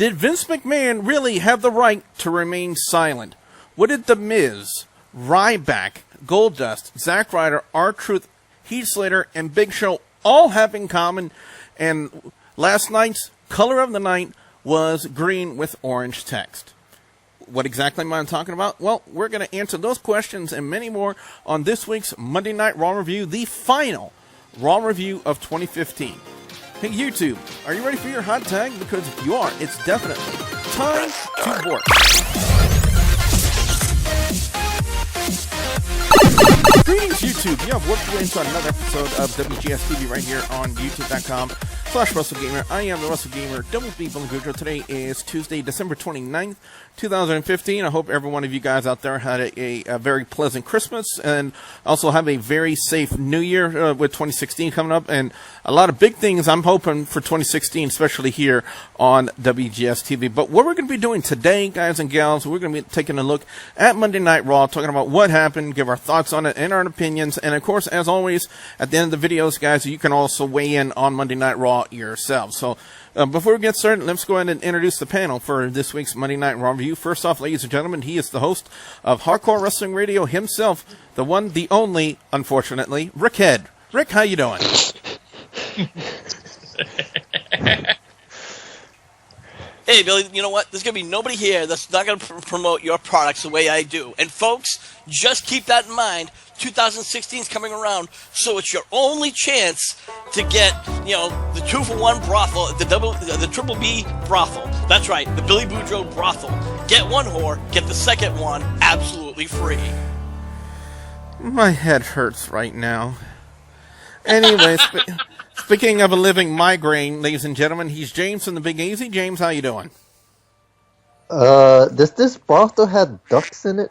Did Vince McMahon really have the right to remain silent? What did The Miz, Ryback, Goldust, Zack Ryder, R-Truth, Heath Slater, and Big Show all have in common? And last night's color of the night was green with orange text. What exactly am I talking about? Well, we're going to answer those questions and many more on this week's Monday Night Raw review, the final Raw review of 2015. Hey, YouTube, are you ready for your hot tag? Because if you are, it's definitely time to work. Greetings, YouTube. You have worked your way into another episode of WGS-TV right here on YouTube.com/WrestleGamer. I am the WrestleGamer, Double B Bongujo. Today is Tuesday, December 29th, 2015. I hope every one of you guys out there had a very pleasant Christmas and also have a very safe New Year with 2016 coming up. And a lot of big things I'm hoping for 2016, especially here on WGS-TV. But what we're going to be doing today, guys and gals, we're going to be taking a look at Monday Night Raw, talking about what happened, give our thoughts on it and our opinions. And, of course, as always, at the end of the videos, guys, you can also weigh in on Monday Night Raw yourselves. So before we get started, let's go ahead and introduce the panel for this week's Monday Night Raw review. First off, ladies and gentlemen, he is the host of Hardcore Wrestling Radio himself, the one, the only, unfortunately, Rick Head. Rick, how you doing? Hey, Billy, you know what? There's going to be nobody here that's not going to promote your products the way I do. And, folks, just keep that in mind. 2016 is coming around, so it's your only chance to get, you know, the 2-for-1 brothel, the Triple B brothel. That's right, the Billy Boudreaux brothel. Get one whore, get the second one absolutely free. My head hurts right now. Anyway, speaking of a living migraine, ladies and gentlemen, he's James from the Big Easy. James, how you doing? Does this brothel have ducks in it?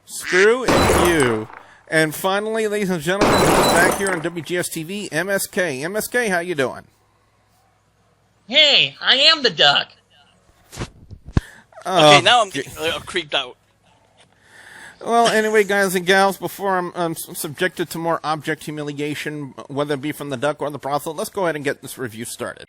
Screw you. And finally, ladies and gentlemen, he's back here on WGS-TV, MSK. MSK, how you doing? Hey, I am the duck. Okay, now I'm getting creeped out. Well, anyway, guys and gals, before I'm subjected to more object humiliation, whether it be from the duck or the brothel, let's go ahead and get this review started.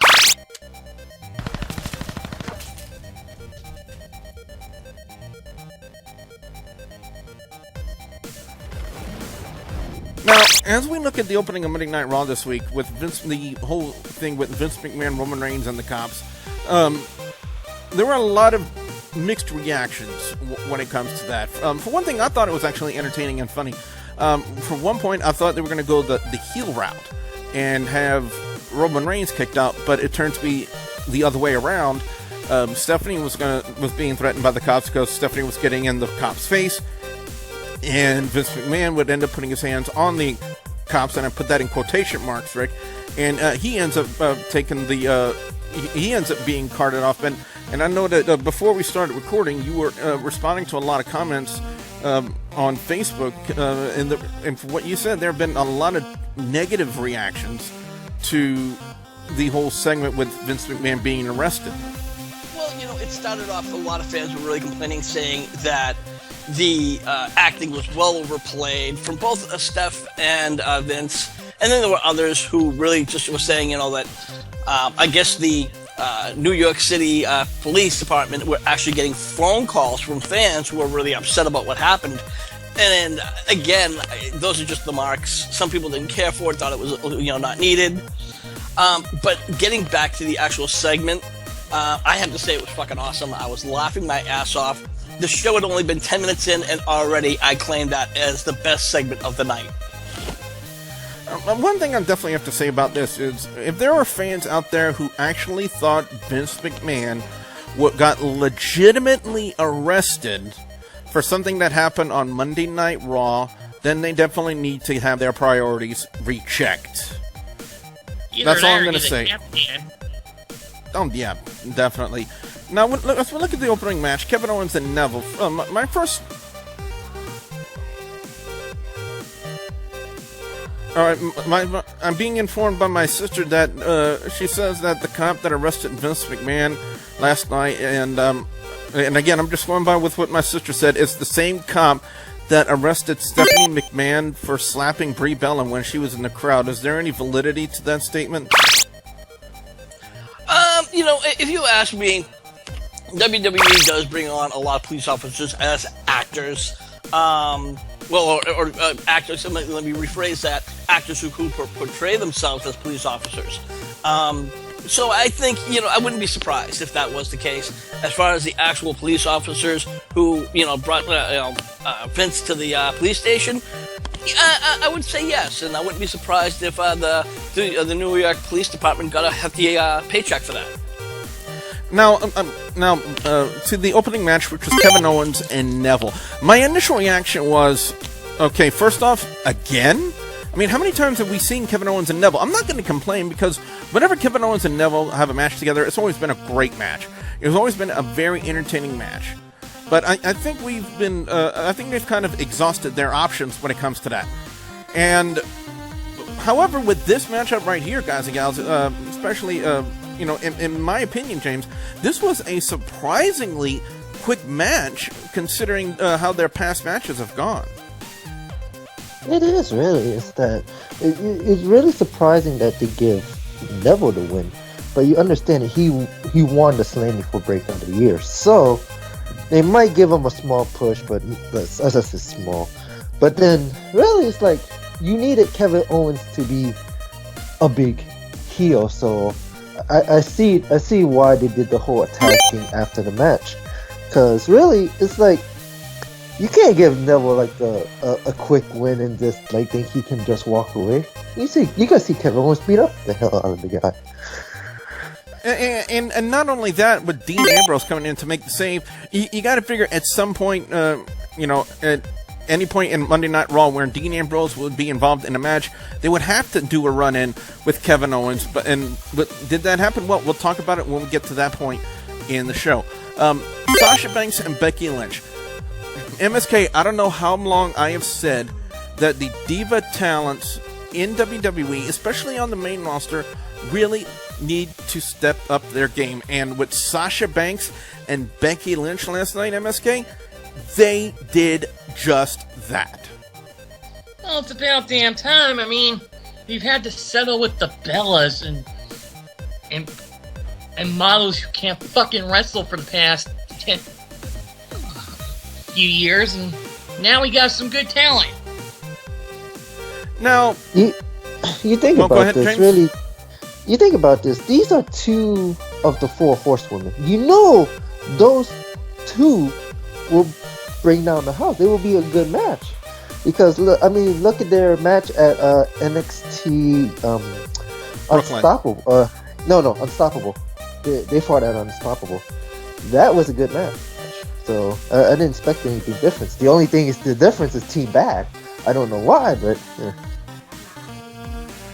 Now, as we look at the opening of Monday Night Raw this week, with the whole thing with Vince McMahon, Roman Reigns, and the cops, there were a lot of mixed reactions when it comes to that. For one thing, I thought it was actually entertaining and funny. For one point, I thought they were going to go the heel route and have Roman Reigns kicked out, but it turned to be the other way around. Stephanie was being threatened by the cops because Stephanie was getting in the cop's face, and Vince McMahon would end up putting his hands on the cops, and I put that in quotation marks, Rick. And he ends up taking the he ends up being carted off. And I know that before we started recording, you were responding to a lot of comments on Facebook, and for what you said, there have been a lot of negative reactions to the whole segment with Vince McMahon being arrested. Well, you know, it started off, a lot of fans were really complaining, saying that the acting was well overplayed from both Steph and Vince. And then there were others who really just were saying, you know, that I guess the New York City Police Department were actually getting phone calls from fans who were really upset about what happened. And again, those are just the marks. Some people didn't care for it, thought it was, you know, not needed. But getting back to the actual segment, I have to say it was fucking awesome. I was laughing my ass off. The show had only been 10 minutes in, and already I claimed that as the best segment of the night. One thing I definitely have to say about this is, if there are fans out there who actually thought Vince McMahon got legitimately arrested for something that happened on Monday Night Raw, then they definitely need to have their priorities rechecked. That's all I'm going to say. Oh, yeah, definitely. Now, let's look at the opening match, Kevin Owens and Neville. My first... Alright, I'm being informed by my sister that she says that the cop that arrested Vince McMahon last night, and again, I'm just going by with what my sister said, is the same cop that arrested Stephanie McMahon for slapping Brie Bella when she was in the crowd. Is there any validity to that statement? if you ask me, WWE does bring on a lot of police officers as actors. Actors, let me rephrase that, actors who portray themselves as police officers. So I think, I wouldn't be surprised if that was the case. As far as the actual police officers who, brought Vince to the police station, I would say yes, and I wouldn't be surprised if the New York Police Department got a hefty paycheck for that. Now, to the opening match, which was Kevin Owens and Neville. My initial reaction was, okay, first off, again? I mean, how many times have we seen Kevin Owens and Neville? I'm not going to complain, because whenever Kevin Owens and Neville have a match together, it's always been a great match. It's always been a very entertaining match. But I think I think they've kind of exhausted their options when it comes to that. And, however, with this matchup right here, guys and gals, especially, in my opinion, James, this was a surprisingly quick match, considering how their past matches have gone. It is really. It's really surprising that they give Neville the win, but you understand that he won the Slammy for Break of the Year, so they might give him a small push, but as I said, small. But then, really, it's like you needed Kevin Owens to be a big heel, so I see why they did the whole attack thing after the match, because really, it's like, you can't give Neville like a quick win and just like think he can just walk away. You gotta see Kevin Owens beat up the hell out of the guy. And not only that, with Dean Ambrose coming in to make the save, you got to figure at some point, at any point in Monday Night Raw where Dean Ambrose would be involved in a match, they would have to do a run-in with Kevin Owens. But did that happen? Well, we'll talk about it when we get to that point in the show. Sasha Banks and Becky Lynch. MSK, I don't know how long I have said that the diva talents in WWE, especially on the main roster, really need to step up their game. And with Sasha Banks and Becky Lynch last night, MSK, they did just that. Well, it's about damn time. I mean, we've had to settle with the Bellas and models who can't fucking wrestle for the past few years, and now we got some good talent. Now, you think about this, James. Really. You think about this. These are two of the four horsewomen. Those two will bring down the house. They will be a good match, because look at their match at NXT Unstoppable. Unstoppable. They fought at Unstoppable. That was a good match. So I didn't expect anything different. The only thing is the difference is Team Bad. I don't know why, but yeah.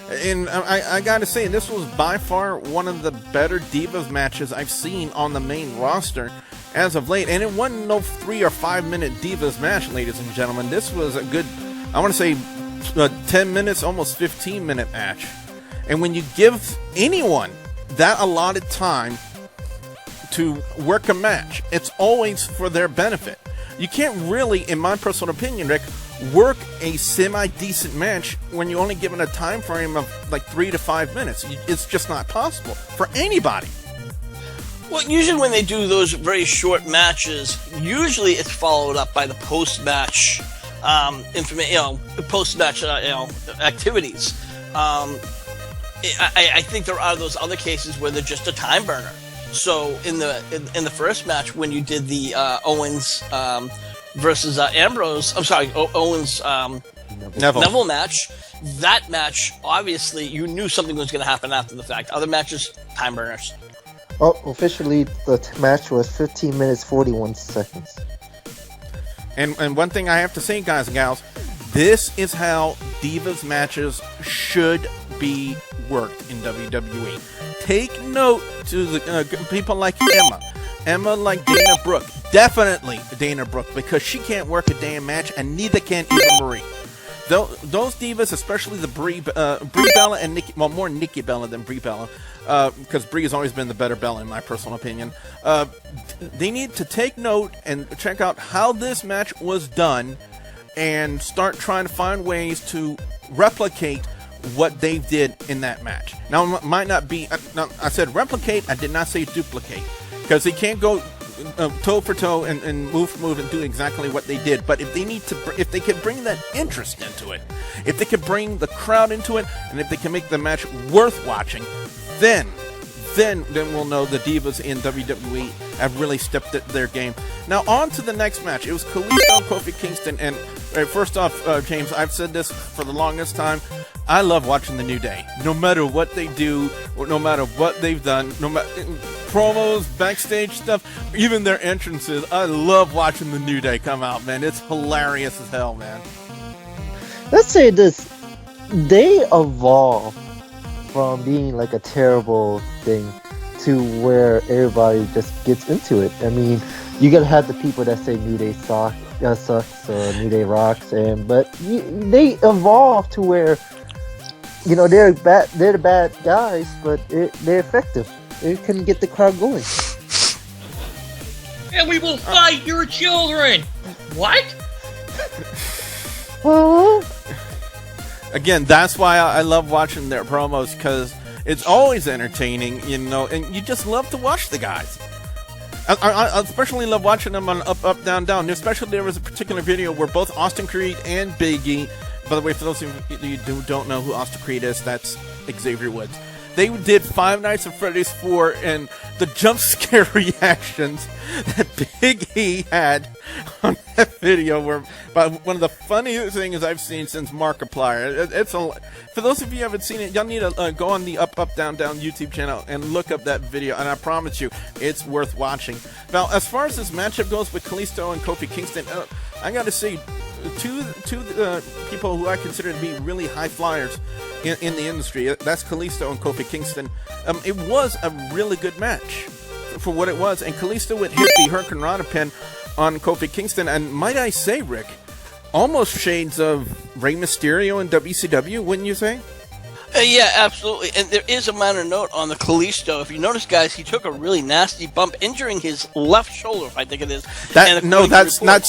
And I gotta say, this was by far one of the better Divas matches I've seen on the main roster as of late. And it wasn't no 3 or 5 minute Divas match, ladies and gentlemen. This was a good, I want to say, 10 minutes, almost 15-minute match. And when you give anyone that allotted time to work a match, it's always for their benefit. You can't really, in my personal opinion, Rick, work a semi-decent match when you're only given a time frame of like 3 to 5 minutes. It's just not possible for anybody. Well, usually when they do those very short matches, usually it's followed up by the post-match post-match activities. I think there are those other cases where they're just a time burner. So in the first match, when you did the Owens versus Ambrose, Owens Neville match, that match, obviously you knew something was going to happen after the fact. Other matches, time burners. Oh, officially the match was 15 minutes 41 seconds. And one thing I have to say, guys and gals, this is how Divas matches should be worked in WWE. Take note to the people like Emma like Dana Brooke. Definitely Dana Brooke, because she can't work a damn match, and neither can Eva Marie. Those divas, especially the Brie Bella and Nikki, well, more Nikki Bella than Brie Bella, because Brie has always been the better Bella in my personal opinion. They need to take note and check out how this match was done, and start trying to find ways to replicate what they did in that match. Now, it might not be. I said replicate. I did not say duplicate, because they can't go toe for toe and move for move and do exactly what they did. But if they can bring that interest into it, if they can bring the crowd into it, and if they can make the match worth watching, then we'll know the divas in WWE have really stepped up their game. Now, on to the next match. It was Kalisto and Kofi Kingston. And first off, James, I've said this for the longest time. I love watching the New Day. No matter what they do, or no matter what they've done, no matter promos, backstage stuff, even their entrances, I love watching the New Day come out, man. It's hilarious as hell, man. Let's say this. They evolve from being like a terrible thing to where everybody just gets into it. I mean, you gotta have the people that say New Day sucks or New Day rocks, but they evolve to where, you know, they're the bad guys, but they're effective. It can get the crowd going. And we will fight your children. What? Again, that's why I love watching their promos, because it's always entertaining, you know, and you just love to watch the guys. I especially love watching them on Up, Up, Down, Down. Especially there was a particular video where both Austin Creed and Big E, by the way, for those of you who don't know who Austin Creed is, that's Xavier Woods. They did Five Nights at Freddy's 4, and the jump scare reactions that Big E had on that video were one of the funniest things I've seen since Markiplier. For those of you who haven't seen it, y'all need to go on the Up, Up, Down, Down YouTube channel and look up that video, and I promise you, it's worth watching. Now, as far as this matchup goes with Kalisto and Kofi Kingston, I got to say, two people who I consider to be really high flyers in the industry. That's Kalisto and Kofi Kingston. It was a really good match for what it was, and Kalisto would hit the Hurricanrana pin on Kofi Kingston, and might I say, Rick, almost shades of Rey Mysterio in WCW, wouldn't you say? Yeah, absolutely. And there is a minor note on the Kalisto. If you notice, guys, he took a really nasty bump, injuring his left shoulder, if I think it is. That's not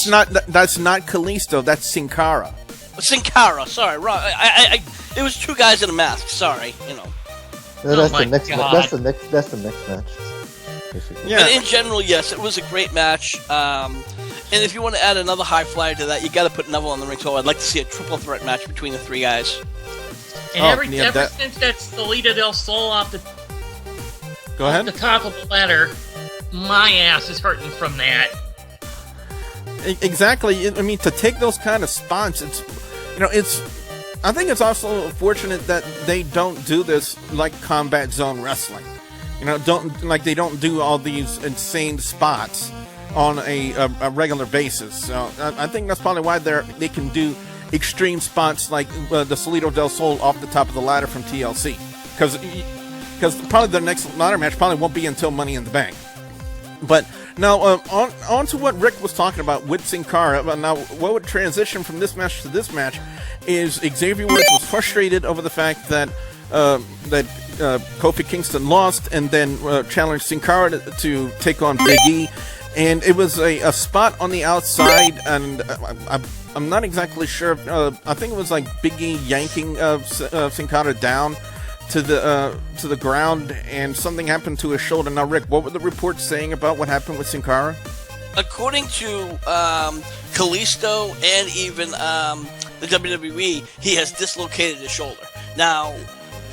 Kalisto. That's Sin Cara. Sin Cara, sorry, wrong. It was two guys in a mask. Sorry, you know. No, that's the next. That's the next match. Yeah. But in general, yes, it was a great match. And if you want to add another high flyer to that, you got to put Neville on the ring. So I'd like to see a triple threat match between the three guys. And ever since that Salida del Sol off the top of the ladder, my ass is hurting from that. Exactly. I mean, to take those kind of spots, I think it's also fortunate that they don't do this like Combat Zone Wrestling. You know, they don't do all these insane spots on a regular basis. So I think that's probably why they can do extreme spots like the Salida del Sol off the top of the ladder from TLC, because probably the next ladder match probably won't be until Money in the Bank. But now on to what Rick was talking about with Sin Cara. Now, what would transition from this match to this match is Xavier Woods was frustrated over the fact that Kofi Kingston lost, and then challenged Sin Cara to take on Big E, and it was a spot on the outside, and I'm not exactly sure. I think it was like Big E yanking Sin Cara down to the ground, and something happened to his shoulder. Now, Rick, what were the reports saying about what happened with Sin Cara? According to Kalisto and even the WWE, he has dislocated his shoulder. Now,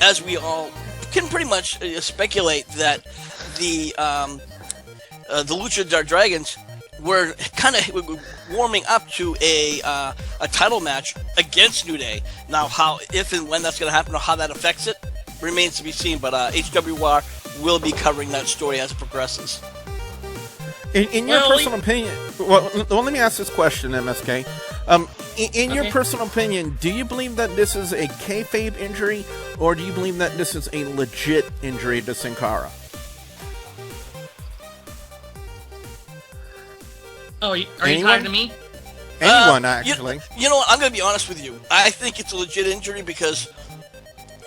as we all can pretty much speculate, that the Lucha Dragons were kind of warming up to a title match against New Day. Now, if and when that's going to happen, or how that affects it, remains to be seen. But HWR will be covering that story as it progresses. In your personal opinion, well, let me ask this question, MSK. In your personal opinion, do you believe that this is a kayfabe injury, or do you believe that this is a legit injury to Sin Cara? Oh, are you talking to me? Anyone, actually. You know what? I'm going to be honest with you. I think it's a legit injury, because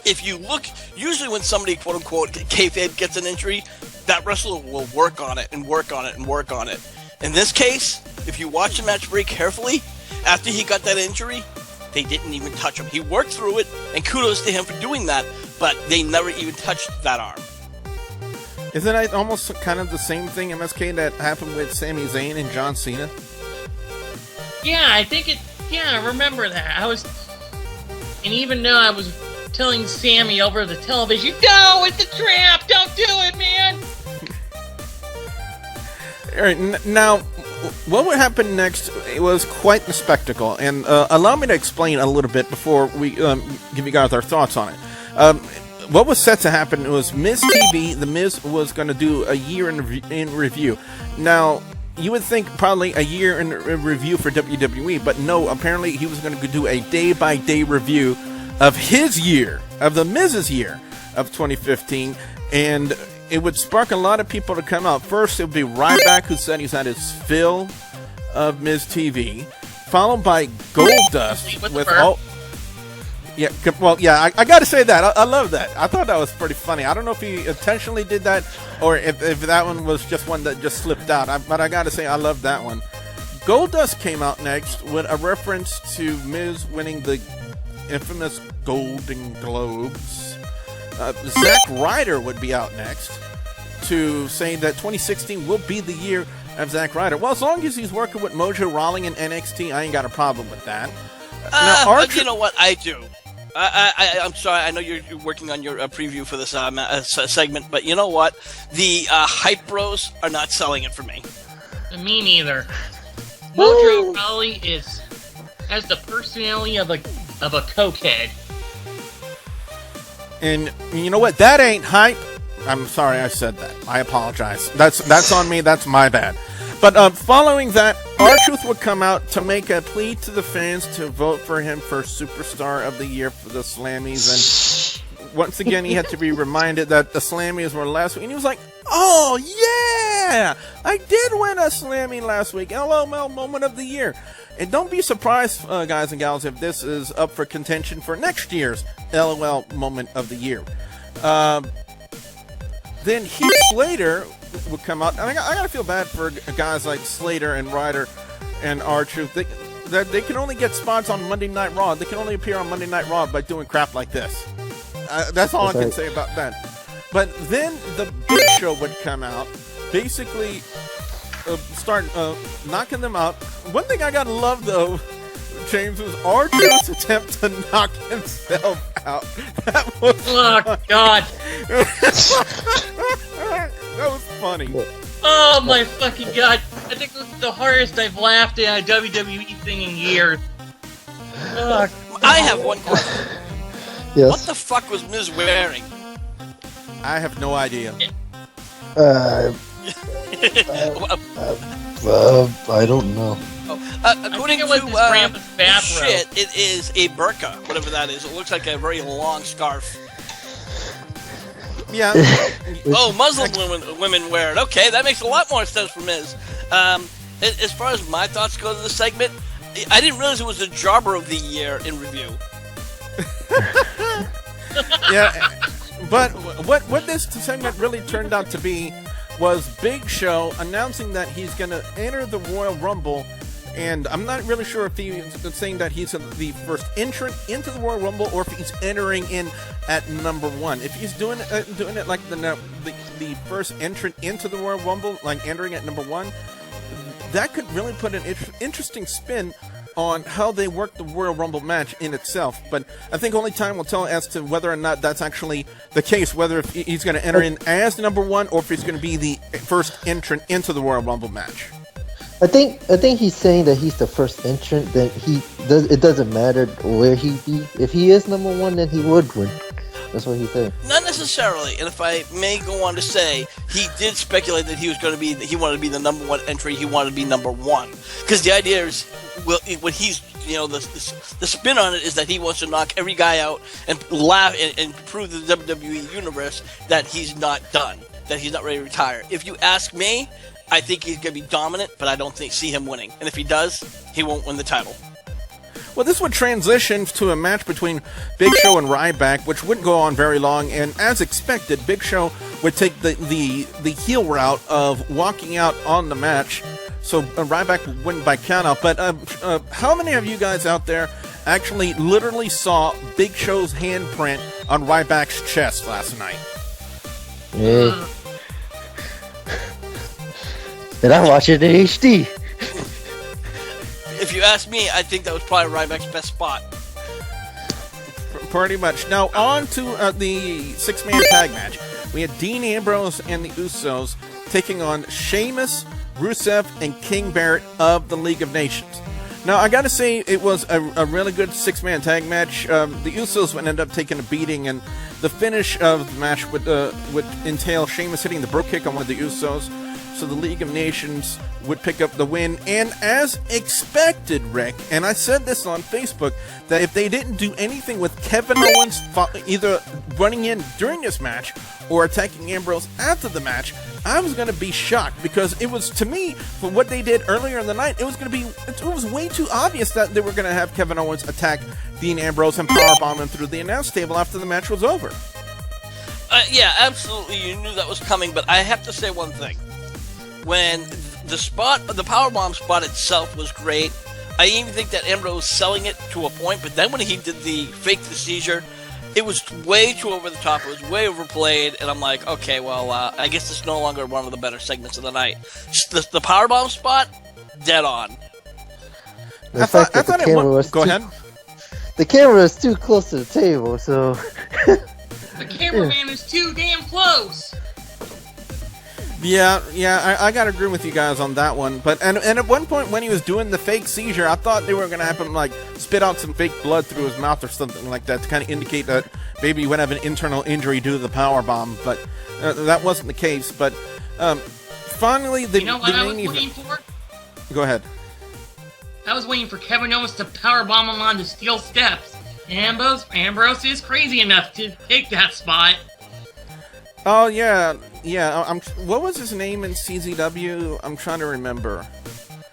if you look, usually when somebody, quote-unquote, kayfabe gets an injury, that wrestler will work on it and work on it and work on it. In this case, if you watch the match very carefully, after he got that injury, they didn't even touch him. He worked through it, and kudos to him for doing that, but they never even touched that arm. Isn't it almost kind of the same thing, MSK, that happened with Sami Zayn and John Cena? Yeah, I think it. Yeah, I remember that. And even though I was telling Sammy over the television, "No, it's a trap! Don't do it, man!" All right, now, what would happen next? It was quite the spectacle, and allow me to explain a little bit before we give you guys our thoughts on it. What was set to happen was Miz TV. The Miz was going to do a year in review. Now, you would think probably a year in review for WWE, but no. Apparently, he was going to do a day-by-day review of his year, of the Miz's year of 2015, and it would spark a lot of people to come out. First, it would be Ryback, who said he's had his fill of Miz TV, followed by Goldust with all. Yeah, well, yeah, I got to say that. I love that. I thought that was pretty funny. I don't know if he intentionally did that or if that one was just one that just slipped out. But I got to say, I love that one. Goldust came out next with a reference to Miz winning the infamous Golden Globes. Zack Ryder would be out next to say that 2016 will be the year of Zack Ryder. Well, as long as he's working with Mojo Rawley and NXT, I ain't got a problem with that. Now, you know what? I do. I'm sorry. I know you're working on your preview for this segment, but you know what? The hype bros are not selling it for me. Me neither. Mojo Rawley has the personality of a cokehead. And you know what? That ain't hype. I'm sorry I said that. I apologize. That's on me. That's my bad. But following that, R-Truth would come out to make a plea to the fans to vote for him for Superstar of the Year for the Slammies. And once again, he had to be reminded that the Slammies were last week. And he was like, oh, yeah! I did win a Slammy last week. LOL Moment of the Year. And don't be surprised, guys and gals, if this is up for contention for next year's LOL Moment of the Year. Then Heath Slater would come out, and I gotta feel bad for guys like Slater and Ryder and R-Truth. They can only get spots on Monday Night Raw. They can only appear on Monday Night Raw by doing crap like this. That's all I can say about that. But then the Big Show would come out, basically start knocking them out. One thing I gotta love though, James, was R-Truth's attempt to knock himself out. That was oh God. That was funny. Oh my fucking God. I think this is the hardest I've laughed at a WWE thing in years. I have one question. Yes. What the fuck was Miz wearing? I have no idea. I don't know. According to shit, it is a burqa, whatever that is. It looks like a very long scarf. Yeah. Oh, Muslim women wear it. Okay, that makes a lot more sense for Miz. As far as my thoughts go to this segment, I didn't realize it was the Jobber of the Year in review. Yeah, but what this segment really turned out to be was Big Show announcing that he's going to enter the Royal Rumble, and I'm not really sure if he's saying that he's the first entrant into the Royal Rumble or if he's entering in at number one. If he's doing it like the first entrant into the Royal Rumble, like entering at number one, that could really put an interesting spin on how they work the Royal Rumble match in itself. But I think only time will tell as to whether or not that's actually the case, whether if he's going to enter in as number one or if he's going to be the first entrant into the Royal Rumble match. I think he's saying that he's the first entrant, that it doesn't matter where he be. If he is number one, then he would win. That's what he said. Not necessarily, and if I may go on to say, he did speculate that he wanted to be the number one entry. He wanted to be number one because the idea is, well, what he's, the spin on it is that he wants to knock every guy out and laugh and prove to the WWE universe that he's not done, that he's not ready to retire. If you ask me, I think he's going to be dominant, but I don't see him winning. And if he does, he won't win the title. Well, this would transition to a match between Big Show and Ryback, which wouldn't go on very long. And as expected, Big Show would take the heel route of walking out on the match. So Ryback would win by countout. But how many of you guys out there actually literally saw Big Show's handprint on Ryback's chest last night. Yeah. And I watched it in HD. If you ask me, I think that was probably Ryback's best spot. Pretty much. Now, on to the six-man tag match. We had Dean Ambrose and the Usos taking on Sheamus, Rusev, and King Barrett of the League of Nations. Now, I gotta say, it was a really good six-man tag match. The Usos would end up taking a beating, and the finish of the match would entail Sheamus hitting the brogue kick on one of the Usos, so the League of Nations would pick up the win. And as expected, Rick, and I said this on Facebook, that if they didn't do anything with Kevin Owens either running in during this match or attacking Ambrose after the match, I was going to be shocked, because it was, to me, for what they did earlier in the night, it was way too obvious that they were going to have Kevin Owens attack Dean Ambrose and powerbomb him through the announce table after the match was over. Yeah, absolutely. You knew that was coming, but I have to say one thing. When the powerbomb spot itself was great, I even think that Ambrose was selling it to a point, but then when he did the fake the seizure, it was way too over the top. It was way overplayed, and I'm like, okay, well, I guess it's no longer one of the better segments of the night. The powerbomb spot, dead on. The fact that the camera was Go ahead. The camera is too close to the table, so The cameraman is too damn close. Yeah, I gotta agree with you guys on that one. But and at one point when he was doing the fake seizure, I thought they were gonna have him like spit out some fake blood through his mouth or something like that to kind of indicate that maybe he would have an internal injury due to the power bomb. But that wasn't the case. But finally, the what I was main waiting event. for? Go ahead. I was waiting for Kevin Owens to powerbomb him on the steel steps. Ambrose is crazy enough to take that spot. Oh yeah. What was his name in CZW? I'm trying to remember.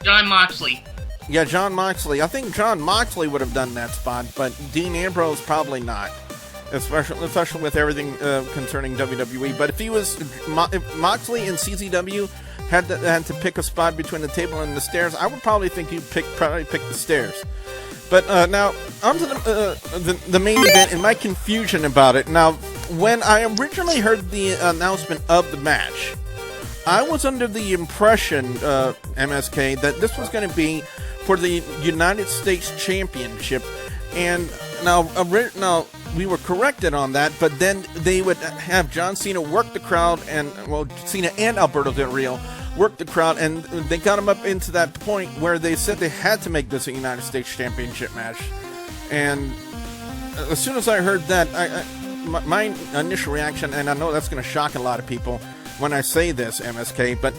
John Moxley. Yeah, John Moxley. I think John Moxley would have done that spot, but Dean Ambrose probably not. Especially with everything concerning WWE. But if Moxley and CZW had to pick a spot between the table and the stairs, I would probably think he'd probably pick the stairs. But now on to the main event and my confusion about it. Now, when I originally heard the announcement of the match, I was under the impression, MSK, that this was going to be for the United States Championship. And now we were corrected on that, but then they would have John Cena work the crowd, and Cena and Alberto Del Rio worked the crowd, and they got him up into that point where they said they had to make this a United States Championship match. And as soon as I heard that, my initial reaction, and I know that's going to shock a lot of people when I say this, MSK, but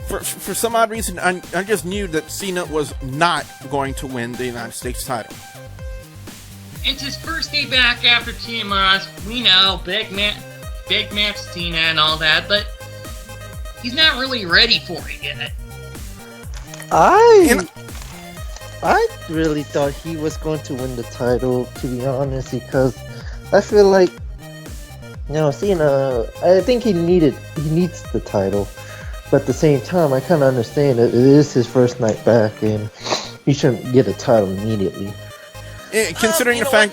for some odd reason, I just knew that Cena was not going to win the United States title. It's his first day back after TMS. We know, big match Cena and all that, but he's not really ready for it yet. I really thought he was going to win the title, to be honest, because I feel like, Cena, I think he needs the title, but at the same time, I kind of understand that it is his first night back, and he shouldn't get a title immediately. Considering the fact,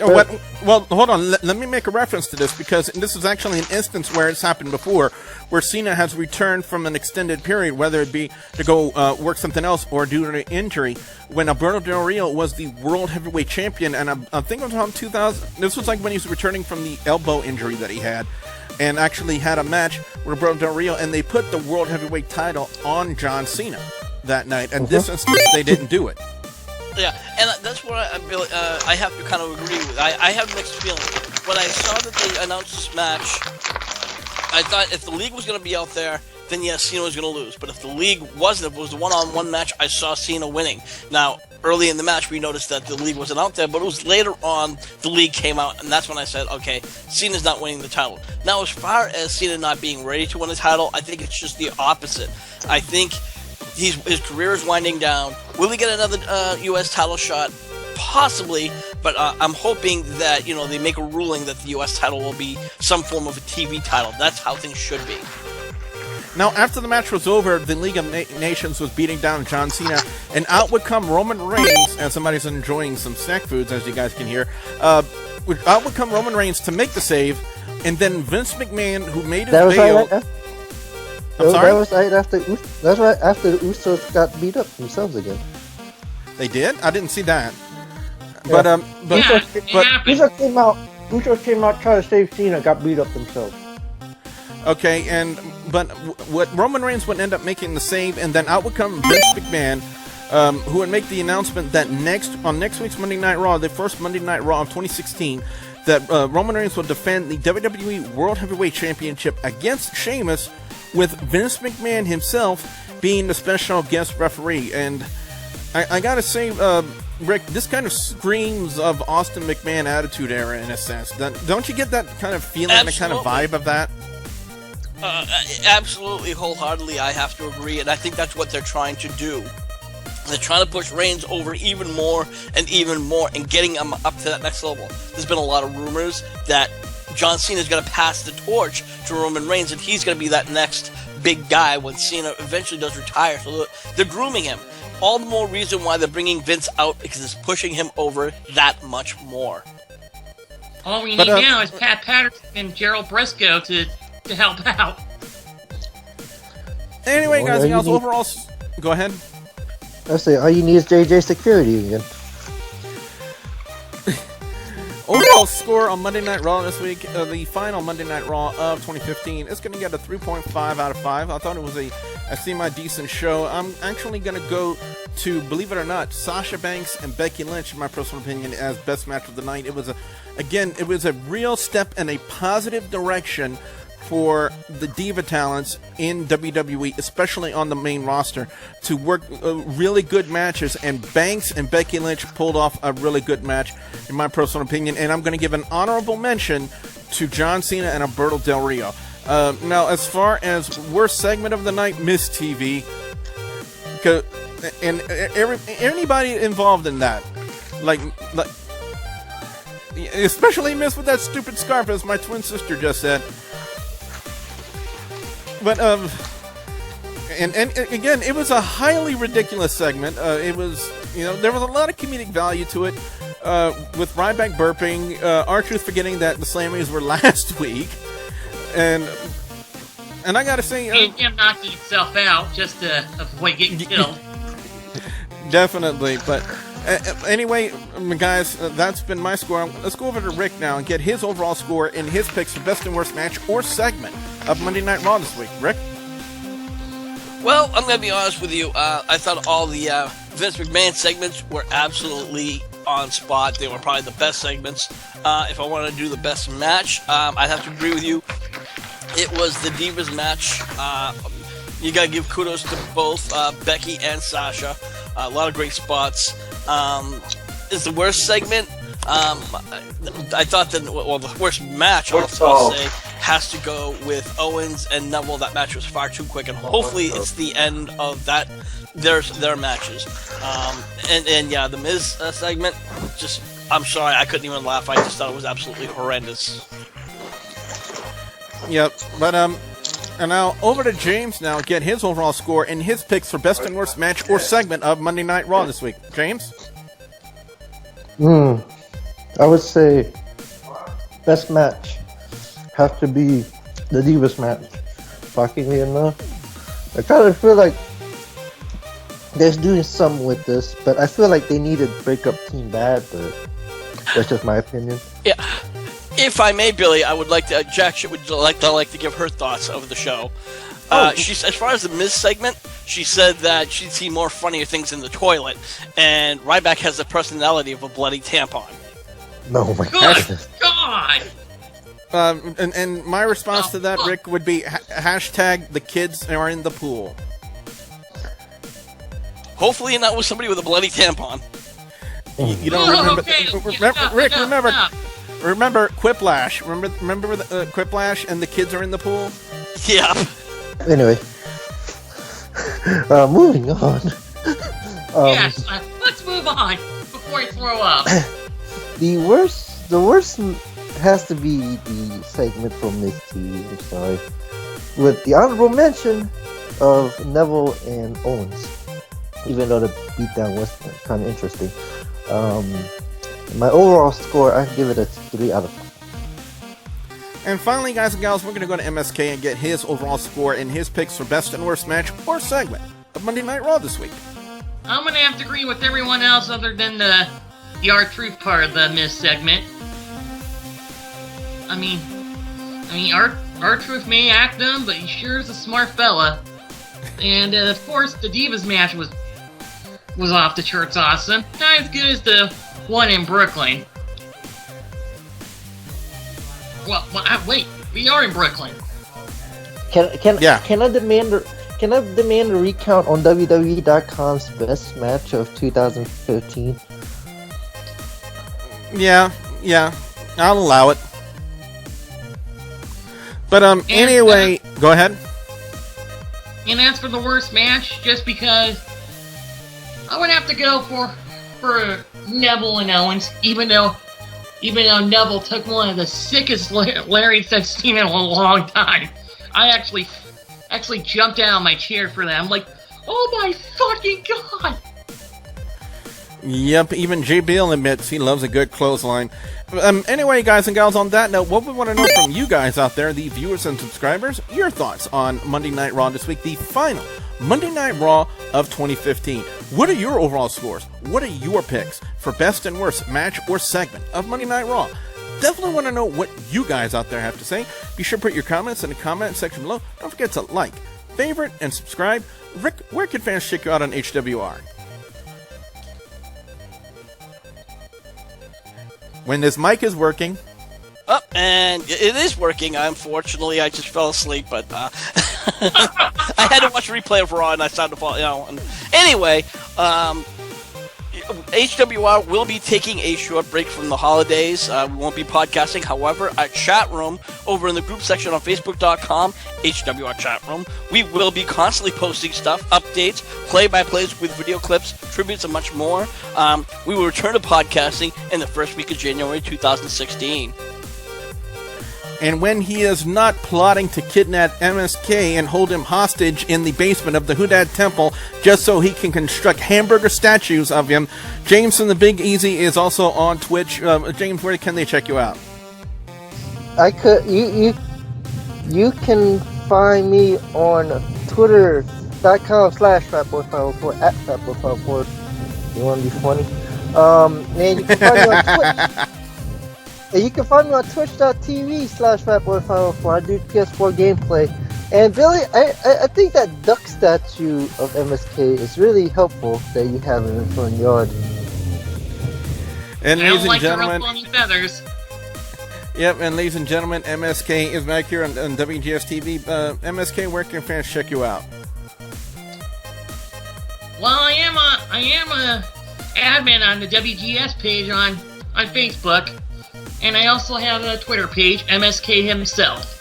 well, hold on, let me make a reference to this, because this is actually an instance where it's happened before, where Cena has returned from an extended period, whether it be to go work something else or due to an injury. When Alberto Del Rio was the World Heavyweight Champion, and I think it was around 2000, this was like when he was returning from the elbow injury that he had, and actually had a match with Alberto Del Rio, and they put the World Heavyweight title on John Cena that night, and this instance, they didn't do it. Yeah, and that's what I have to kind of agree with. I have mixed feelings. When I saw that they announced this match, I thought if the League was going to be out there, then yes, Cena was going to lose. But if the League wasn't, if it was the one-on-one match, I saw Cena winning. Now, early in the match, we noticed that the League wasn't out there, but it was later on the League came out, and that's when I said, okay, Cena's not winning the title. Now, as far as Cena not being ready to win the title, I think it's just the opposite. I think his career is winding down. Will he get another U.S. title shot? Possibly, but I'm hoping that they make a ruling that the U.S. title will be some form of a TV title. That's how things should be. Now, after the match was over, the League of Nations was beating down John Cena, and out would come Roman Reigns, and somebody's enjoying some snack foods, as you guys can hear. Out would come Roman Reigns to make the save, and then Vince McMahon, who made his bail... I'm sorry? That's right after the Usos got beat up themselves again. They did? I didn't see that. Yeah. But Usos came out trying to save Cena, got beat up themselves. Okay, but what Roman Reigns would end up making the save, and then out would come Vince McMahon, who would make the announcement that on next week's Monday Night Raw, the first Monday Night Raw of 2016, that Roman Reigns will defend the WWE World Heavyweight Championship against Sheamus, with Vince McMahon himself being the special guest referee. And I gotta say, Rick, this kind of screams of Austin McMahon Attitude Era in a sense. Don't you get that kind of feeling, the kind of vibe of that? Absolutely, wholeheartedly, I have to agree, and I think that's what they're trying to do. They're trying to push Reigns over even more, and getting him up to that next level. There's been a lot of rumors that John Cena's going to pass the torch to Roman Reigns, and he's going to be that next big guy when Cena eventually does retire. So they're grooming him. All the more reason why they're bringing Vince out, because it's pushing him over that much more. All we need now is Pat Patterson and Gerald Briscoe to help out. Anyway, guys, overall... Go ahead. I say, all you need is JJ Security again. Overall score on Monday Night Raw this week, the final Monday Night Raw of 2015, is going to get a 3.5 out of 5. I thought it was a semi-decent show. I'm actually going to go to, believe it or not, Sasha Banks and Becky Lynch, in my personal opinion, as best match of the night. It was a real step in a positive direction for the diva talents in WWE, especially on the main roster, to work really good matches, and Banks and Becky Lynch pulled off a really good match, in my personal opinion, and I'm going to give an honorable mention to John Cena and Alberto Del Rio. Now, as far as worst segment of the night, Miss TV, and anybody involved in that, like especially Miss with that stupid scarf, as my twin sister just said. But and again, it was a highly ridiculous segment. It was, there was a lot of comedic value to it, with Ryback burping, R-Truth forgetting that the Slammies were last week, and I gotta say, him knocking himself out just to avoid getting killed. Definitely, but anyway, guys, that's been my score. Let's go over to Rick now and get his overall score and his picks for best and worst match or segment of Monday Night Raw this week. Rick? Well, I'm going to be honest with you. I thought all the Vince McMahon segments were absolutely on spot. They were probably the best segments. If I wanted to do the best match, I'd have to agree with you. It was the Divas match. You got to give kudos to both Becky and Sasha. A lot of great spots. Is the worst segment? I thought that, the worst match, I'll say, has to go with Owens and Neville. That match was far too quick, and hopefully it's the end of that their matches. And yeah, the Miz segment, just, I'm sorry, I couldn't even laugh. I just thought it was absolutely horrendous. Yep, but and now over to James now, get his overall score and his picks for best and worst match or segment of Monday Night Raw this week. James? I would say best match has to be the Divas match. Shockingly enough, I kind of feel like they're doing something with this, but I feel like they need to break up Team Bad, but that's just my opinion. Yeah. If I may, Billy, I would like to. Jack would like to give her thoughts of the show. She's, as far as the Miz segment, she said that she'd see more funnier things in the toilet, and Ryback has the personality of a bloody tampon. No, my Good God! And my response to that, Rick, would be hashtag the kids are in the pool. Hopefully not with somebody with a bloody tampon. You don't remember, Rick, remember Quiplash. Remember the, Quiplash and the kids are in the pool? Yeah. Anyway, moving on. Yes, let's move on before you throw up. The worst has to be the segment from Miss T. I'm sorry. with the honorable mention of Neville and Owens. Even though the beatdown was kind of interesting. My overall score, I give it a 3 out of 5. And finally, guys and gals, we're going to go to MSK and get his overall score and his picks for best and worst match or segment of Monday Night Raw this week. I'm gonna have to agree with everyone else other than the R-Truth part of the Miz segment. I mean, R-Truth may act dumb, but he sure is a smart fella. And of course, the Divas match was off the charts awesome. Not as good as the one in Brooklyn. Well, wait, we are in Brooklyn. Can I demand a recount on WWE.com's best match of 2015? Yeah, I'll allow it. But anyway, go ahead. And as for the worst match, just because I would have to go for Neville and Owens, even though Neville took one of the sickest lariats I've seen in a long time. I actually jumped out of my chair for that. I'm like, oh my fucking god! Yep, even JBL admits he loves a good clothesline. Anyway, guys and gals, on that note, what we want to know from you guys out there, the viewers and subscribers, your thoughts on Monday Night Raw this week, the final Monday Night Raw of 2015. What are your overall scores? What are your picks for best and worst match or segment of Monday Night Raw? Definitely want to know what you guys out there have to say. Be sure to put your comments in the comment section below. Don't forget to like, favorite, and subscribe. Rick, where can fans check you out on HWR? When this mic is working. Oh, and it is working. Unfortunately, I just fell asleep, but I had to watch a replay of Raw, and I started to fall. Anyway, HWR will be taking a short break from the holidays. We won't be podcasting. However, our chat room over in the group section on Facebook.com, HWR chat room, we will be constantly posting stuff, updates, play-by-plays with video clips, tributes, and much more. We will return to podcasting in the first week of January 2016. And when he is not plotting to kidnap MSK and hold him hostage in the basement of the Hudad Temple just so he can construct hamburger statues of him, James from the Big Easy is also on Twitch. James, where can they check you out? You can find me on Twitter.com/fatboy504 at fatboy504. You want to be funny? And you can find me on Twitch. And you can find me on twitch.tv/fatboy504. I do PS4 gameplay. And Billy, I think that duck statue of MSK is really helpful that you have in the front yard. And ladies and gentlemen, feathers. Yep, and ladies and gentlemen, MSK is back here on WGS-TV. MSK, where can fans check you out? Well, I am a admin on the WGS page on Facebook. And I also have a Twitter page, MSK himself.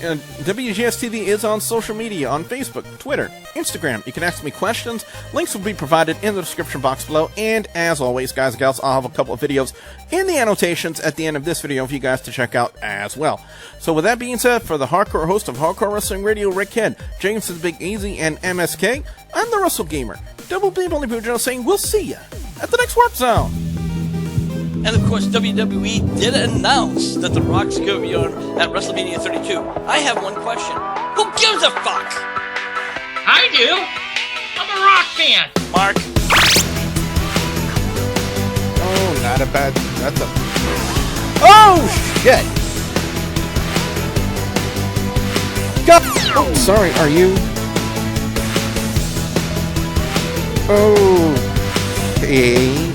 WGS-TV is on social media, on Facebook, Twitter, Instagram. You can ask me questions. Links will be provided in the description box below. And as always, guys and gals, I'll have a couple of videos in the annotations at the end of this video for you guys to check out as well. So with that being said, for the hardcore host of Hardcore Wrestling Radio, Rick Head, James the Big Easy, and MSK, I'm the Russell Gamer. Double B Bully Boo Joe saying we'll see ya at the next Warp Zone. And of course, WWE did announce that The Rock's going to be on at WrestleMania 32. I have one question. Who gives a fuck? I do. I'm a Rock fan. Mark. Oh, not a bad... That's a... Oh, shit! God! Oh, sorry, are you... Okay...